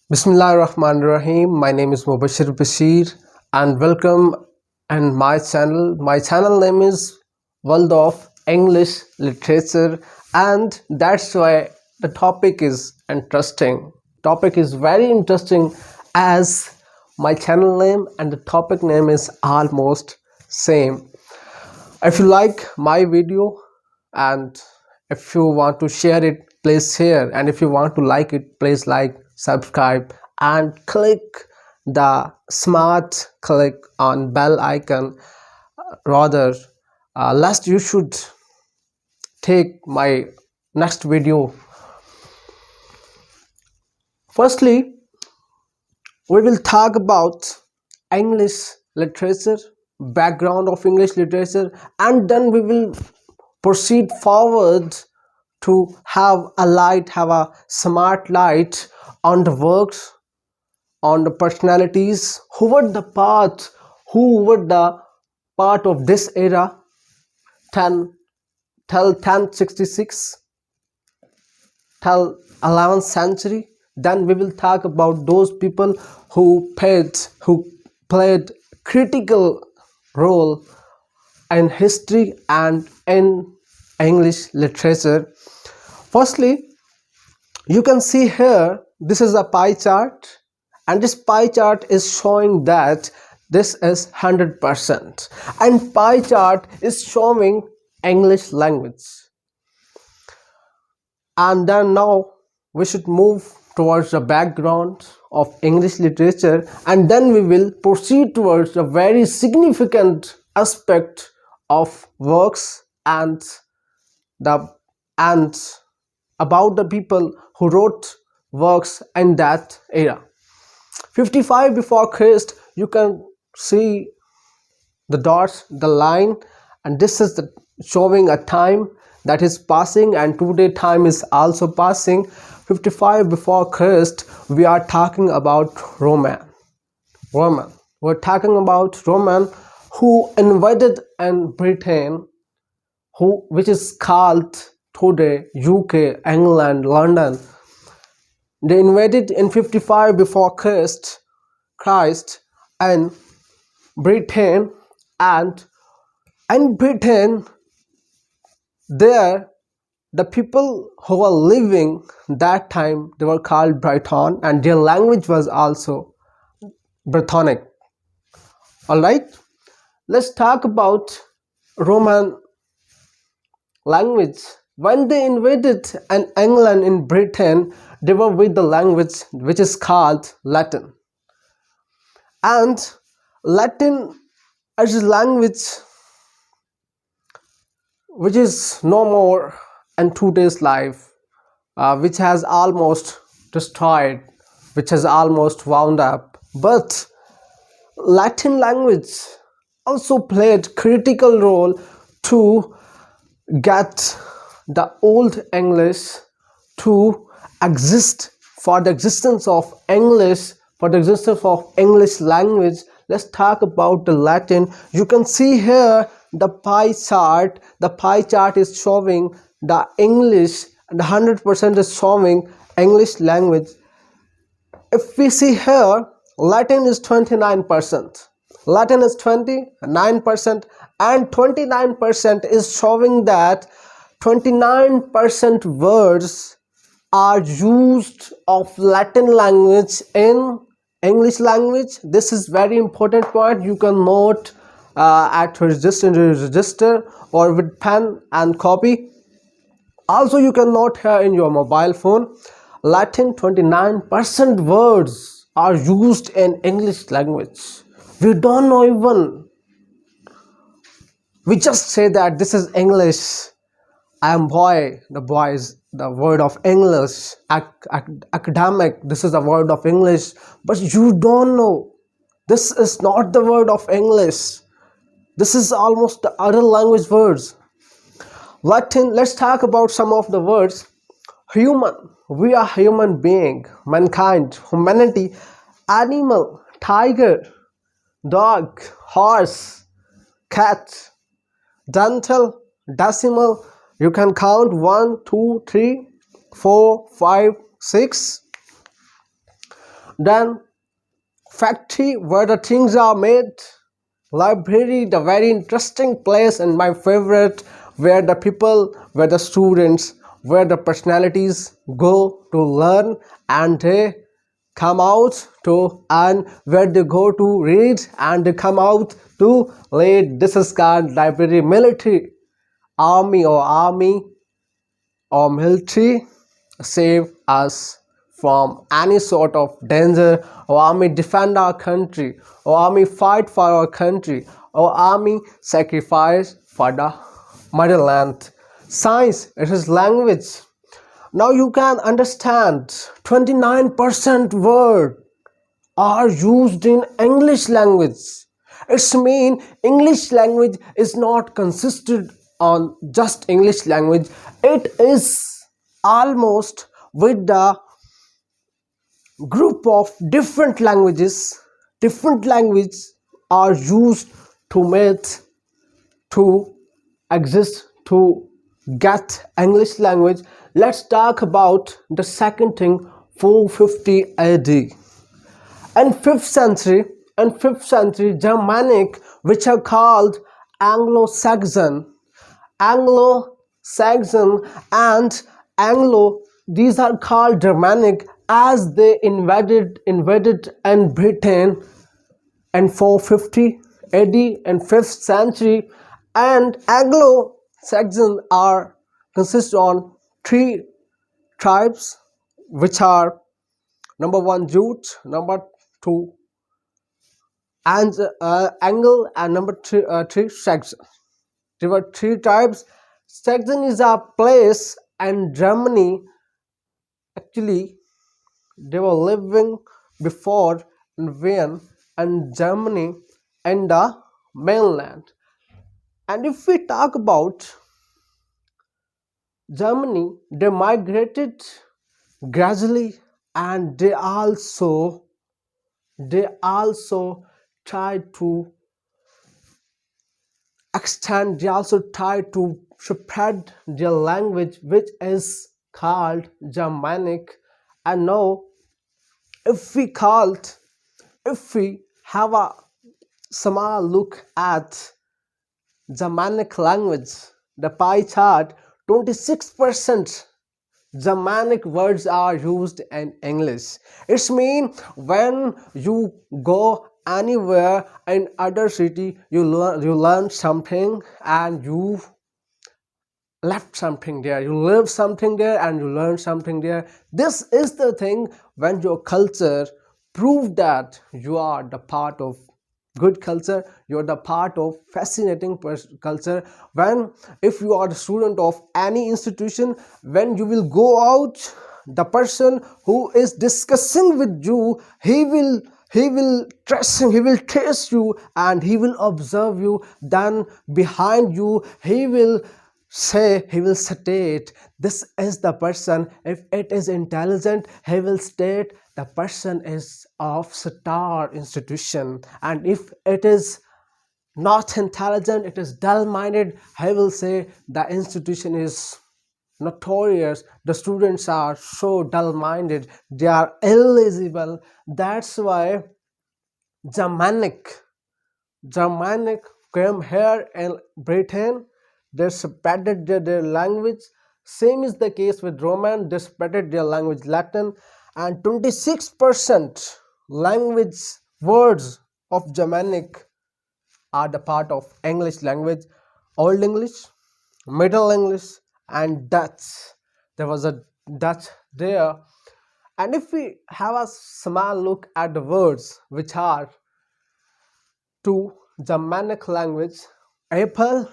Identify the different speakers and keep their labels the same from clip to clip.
Speaker 1: Bismillahirrahmanirrahim. My name is Mubbashir and welcome and my channel. My channel name is World of English Literature, and that's why the topic is interesting. Topic is very interesting as my channel name and the topic name is almost same. If you like my video and if you want to share it, please share, and if you want to like it, please like, subscribe and click the smart click on bell icon. Rather, last you should take my next video. Firstly, we will talk about English literature, background of English literature, and then we will proceed forward to have a smart light on the works, on the personalities, who were the part of this era, 10 till 1066 till 11th century. Then we will talk about those people who played critical role in history and in English literature. Firstly, you can see here, this is a pie chart, and this pie chart is showing that this is 100%, and pie chart is showing English language. And then now we should move towards the background of English literature, and then we will proceed towards a very significant aspect of works and about the people who wrote works in that era. 55 before Christ, you can see the dots, the line, and this is the showing a time that is passing, and today time is also passing. 55 before Christ, we are talking about Roman. We're talking about Roman who invaded in Britain, which is called today UK, England, London. They invaded in 55 before Christ and Britain, and in Britain there the people who were living that time, they were called Briton, and their language was also Brythonic. All right, let's talk about Roman language. When they invaded in England, in Britain, they were with the language which is called Latin, and Latin is a language which is no more in today's life, which has almost destroyed, which has almost wound up. But Latin language also played critical role to get the old English to exist, for the existence of English, for the existence of English language. Let's talk about the Latin. You can see here the pie chart. The pie chart is showing the English, and 100% is showing English language. If we see here, Latin is 29%. Latin is 29%, and 29% is showing that 29% words are used of Latin language in English language. This is very important point. You can note at register or with pen and copy. Also, you can note here in your mobile phone, Latin 29% words are used in English language. We don't know even. We just say that this is English. I am boy. The boy is the word of English. Academic. This is the word of English. But you don't know. This is not the word of English. This is almost the other language words. Latin. Let's talk about some of the words. Human. We are human being. Mankind. Humanity. Animal. Tiger. Dog. Horse. Cat. Dental. Decimal. You can count 1, 2, 3, 4, 5, 6. Then factory where the things are made. Library, the very interesting place and my favorite, where the people, where the students, where the personalities go to learn and they come out to, and where they go to read and they come out to lead. This is called library. Military, army or military save us from any sort of danger, or army defend our country, or army fight for our country, or army sacrifice for the motherland. Science, it is language. Now you can understand 29% word are used in English language. It's mean English language is not consisted on just English language. It is almost with the group of different languages. Different languages are used to make, to exist, to get English language. Let's talk about the second thing, 450 AD. And 5th century Germanic, which are called Anglo Saxon, Anglo Saxon and Anglo, these are called Germanic as they invaded in Britain in 450 AD and 5th century. And Anglo Saxon are consist on three tribes, which are number one Jute, number two and Angle, and number three Saxon. There were three tribes. Saxon is a place in Germany. Actually, they were living before in Vienna and Germany and the mainland. And if we talk about Germany, they migrated gradually, and they also tried to extend, they also tried to spread their language, which is called Germanic. And now if we have a small look at Germanic language, the pie chart, 26% Germanic words are used in English. It's mean when you go anywhere in other city, you learn something and you left something there, you live something there and you learn something there. This is the thing when your culture prove that you are the part of good culture, you're the part of fascinating culture. When if you are the student of any institution, when you will go out, the person who is discussing with you, he will trace you and he will observe you. Then behind you he will state this is the person. If it is intelligent, he will state the person is of star institution, and if it is not intelligent, it is dull minded, he will say the institution is notorious, the students are so dull minded, they are illegible. That's why germanic Germanic came here in Britain. They spreaded their language. Same is the case with Roman. They spreaded their language Latin, and 26% language words of Germanic are the part of English language. Old English, Middle English, and Dutch. There was a Dutch there. And if we have a small look at the words which are to Germanic language, apple,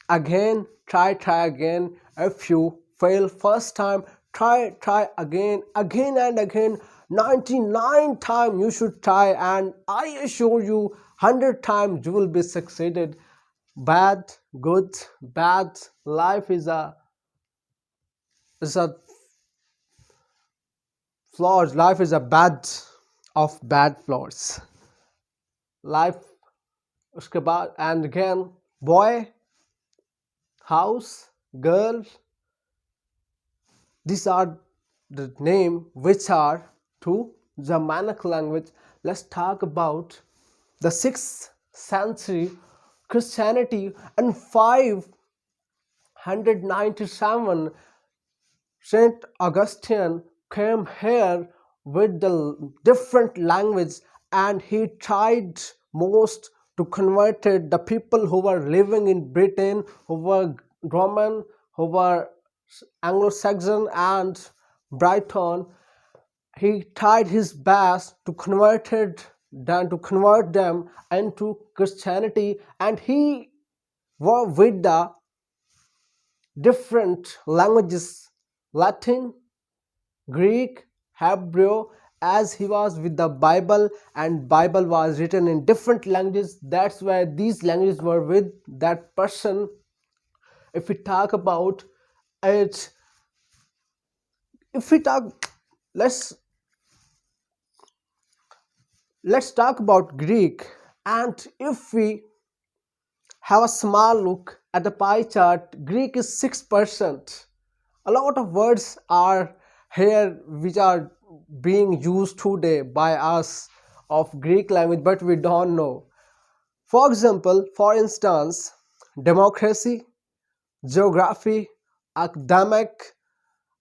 Speaker 1: again, try again. If you fail first time, try again and again. 99 times you should try, and I assure you 100 times you will be succeeded. Bad, good, bad. Life is a flaws. Life is a bed of bad flaws. Life, उसके बाद and again, boy, house, girl. These are the name which are to Germanic language. Let's talk about the 6th century Christianity and 597 Saint Augustine came here with the different language, and he tried most to convert the people who were living in Britain, who were Roman, who were Anglo Saxon and Briton. He tried his best to convert them into Christianity, and he worked with the different languages, Latin, Greek, Hebrew, as he was with the Bible, and Bible was written in different languages. That's why these languages were with that person. If we talk about it, if we talk, let's let's talk about Greek. And if we have a small look at the pie chart, Greek is 6%. A lot of words are here which are being used today by us of Greek language, but we don't know. For example, for instance, democracy, geography, academic,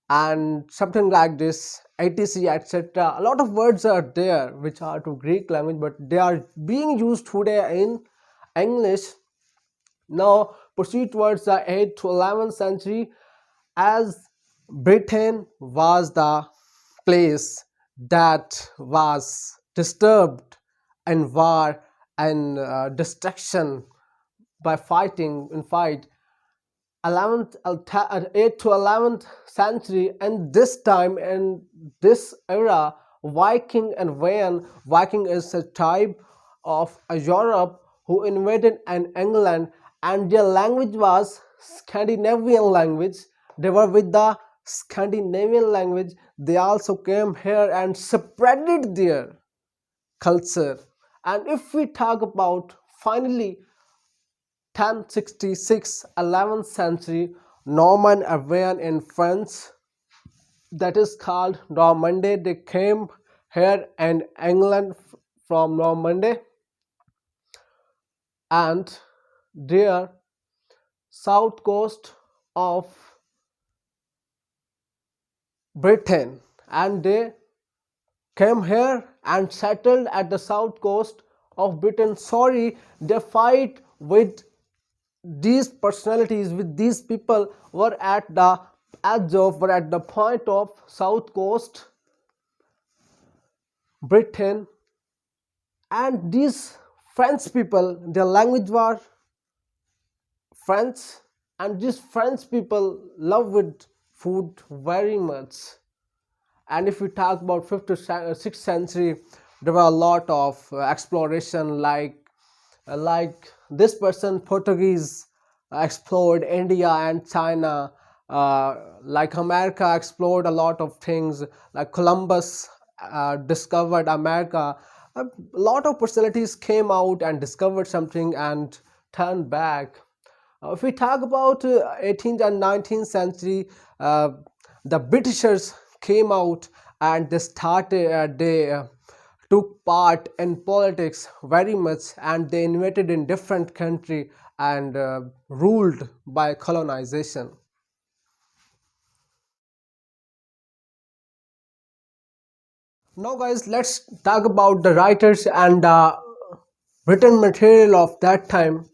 Speaker 1: and something like this, etc, etc. A lot of words are there which are to Greek language, but they are being used today in English. Now proceed towards the 8th to 11th century, as Britain was the place that was disturbed in war and destruction by fighting in fight. 8th to 11th century, and this time in this era, Viking is a type of Europe who invaded in England, and their language was Scandinavian language. They were with the Scandinavian language. They also came here and spreaded their culture. And if we talk about finally 1066, 11th century, Norman Aryan in France, that is called Normandy. They came here in England from Normandy, and their south coast of Britain, and they came here and settled at the south coast of Britain. Sorry, they fight with these personalities, with these people were at the edge of, were at the point of south coast Britain, and these French people, their language was French, and these French people love with food very much. And if we talk about 5th to 6th century, there were a lot of exploration, like this person Portuguese explored India and China, like America explored a lot of things, like Columbus discovered America. A lot of personalities came out and discovered something and turned back. If we talk about 18th and 19th century, the Britishers came out and they took part in politics very much, and they invaded in different country and ruled by colonization. Now guys, let's talk about the writers and written material of that time.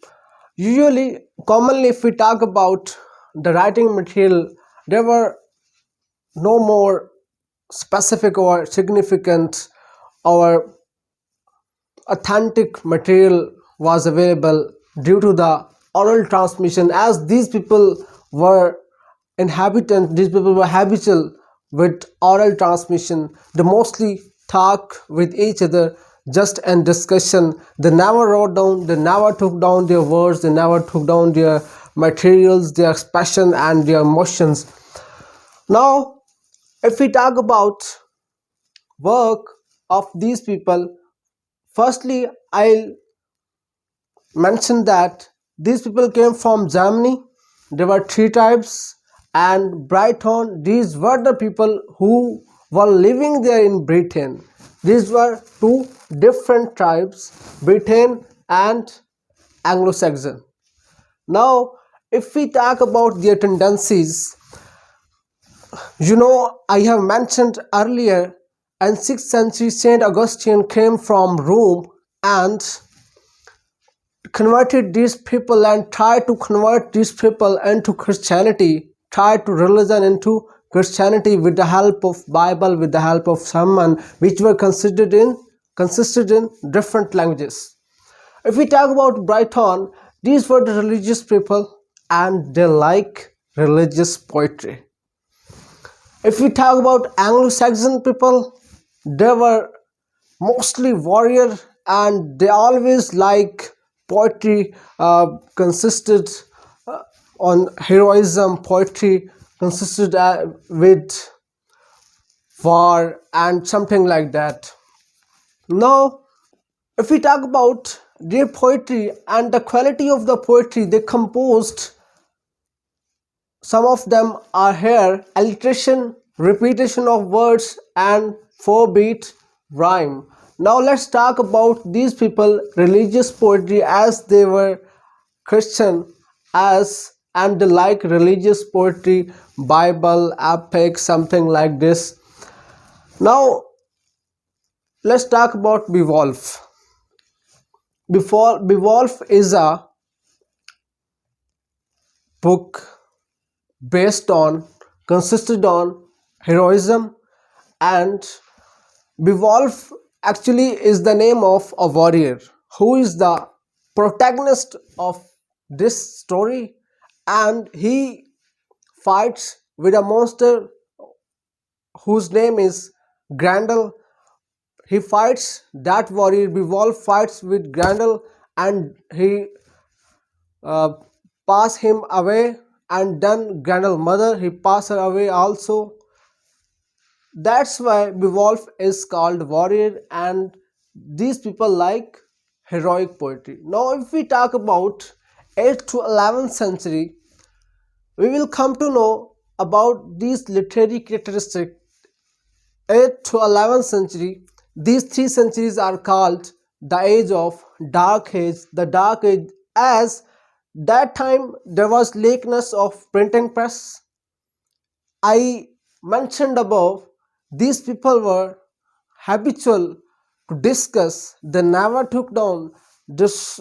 Speaker 1: Usually, commonly, if we talk about the writing material, there were no more specific or significant or authentic material was available due to the oral transmission, as these people were these people were habitual with oral transmission. They mostly talk with each other just in discussion. They never wrote down, they never took down their words, they never took down their materials, their expression and their emotions. Now if we talk about work of these people, firstly I'll mention that these people came from Germany. There were three tribes, and Brighton, these were the people who were living there in Britain. These were two different tribes, Britain and Anglo Saxon. Now, if we talk about their tendencies, I have mentioned earlier, in 6th century, Saint Augustine came from Rome and converted these people and tried to convert these people into Christianity, tried to religion into Christianity with the help of Bible, with the help of sermon, which were consisted in different languages. If we talk about Brighton, these were the religious people and they like religious poetry. If we talk about Anglo-Saxon people, they were mostly warrior and they always like poetry consisted on heroism. Poetry consisted with war and something like that. Now, if we talk about their poetry and the quality of the poetry they composed, some of them are here: alliteration, repetition of words, and 4-beat rhyme. Now let's talk about these people religious poetry, as they were Christian, as and they like religious poetry, Bible, epic, something like this. Now let's talk about Beowulf. Beowulf is a book based on, consisted on heroism, and Beowulf actually is the name of a warrior who is the protagonist of this story, and he fights with a monster whose name is Grendel. He fights that warrior. Beowulf fights with Grendel and he uh, pass him away, and then Grendel's mother, he pass her away also. That's why Beowulf is called warrior, and these people like heroic poetry. Now if we talk about 8th to 11th century, we will come to know about these literary characteristics. 8th to 11th century, these 3 centuries are called the age of dark age. The dark age, as that time there was lateness of printing press. I mentioned above, these people were habitual to discuss. They never took down this.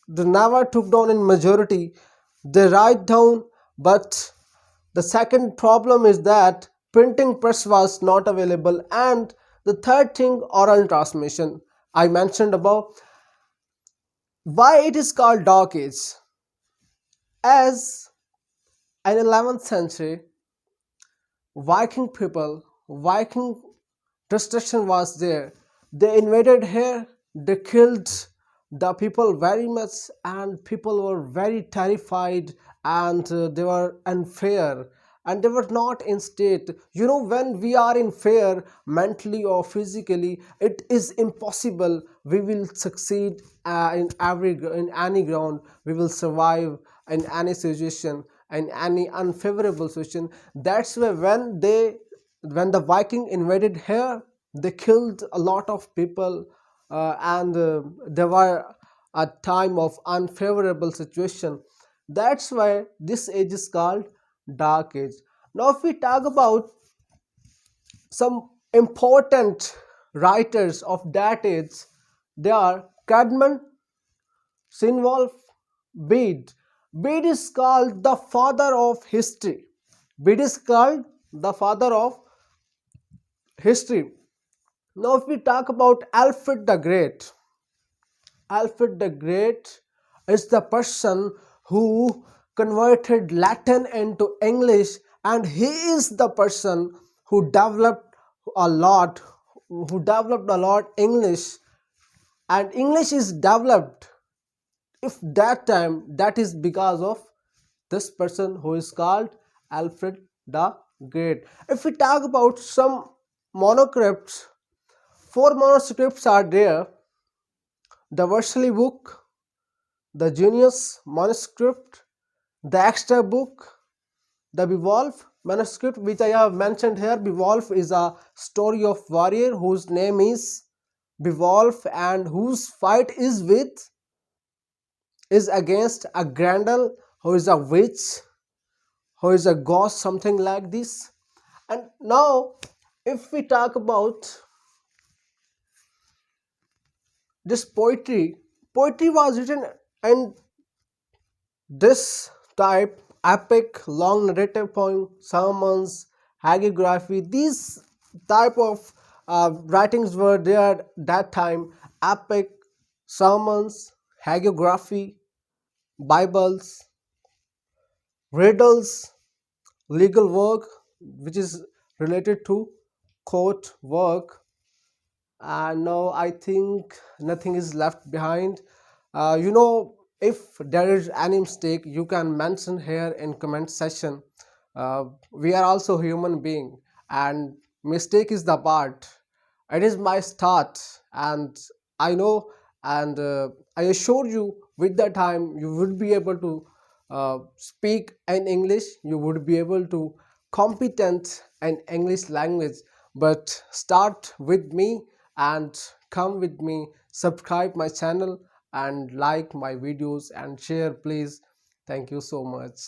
Speaker 1: They never took down in majority. They write down, but the second problem is that printing press was not available, and the third thing, oral transmission. I mentioned above. Why it is called dark age? As in 11th century, Viking people, Viking destruction was there. They invaded here, they killed the people very much, and people were very terrified, and they were unfair, and they were not in state. When we are in fear mentally or physically, it is impossible we will succeed in any ground. We will survive in any situation, in any unfavorable situation. That's why when the Viking invaded here, they killed a lot of people, and there were a time of unfavorable situation. That's why this age is called dark age. Now if we talk about some important writers of that age, they are Cadman, Sinwolf, Bede. Bede is called the father of history. Bede is called the father of history. Now if we talk about Alfred the Great, Alfred the Great is the person who converted Latin into English, and he is the person who developed a lot, English, and English is developed. If that time, that is because of this person who is called Alfred the Great. If we talk about some manuscripts, 4 manuscripts are there: the Versailles book, the Junius manuscript, the extra book, the Beowulf, manuscript which I have mentioned here. Beowulf is a story of warrior whose name is Beowulf and whose fight is against a Grendel who is a witch, who is a ghost, something like this. And now, if we talk about this poetry, poetry was written in this type: epic, long narrative poem, sermons, hagiography. These type of writings were there that time: epic, sermons, hagiography, Bibles, riddles, legal work, which is related to court work. And now I think nothing is left behind. If there is any mistake, you can mention here in comment section. We are also human being, and mistake is the part. It is my start, and I know, and I assure you, with the time you would be able to speak in English. You would be able to competent in English language. But start with me and come with me. Subscribe my channel and like my videos and share, please. Thank you so much.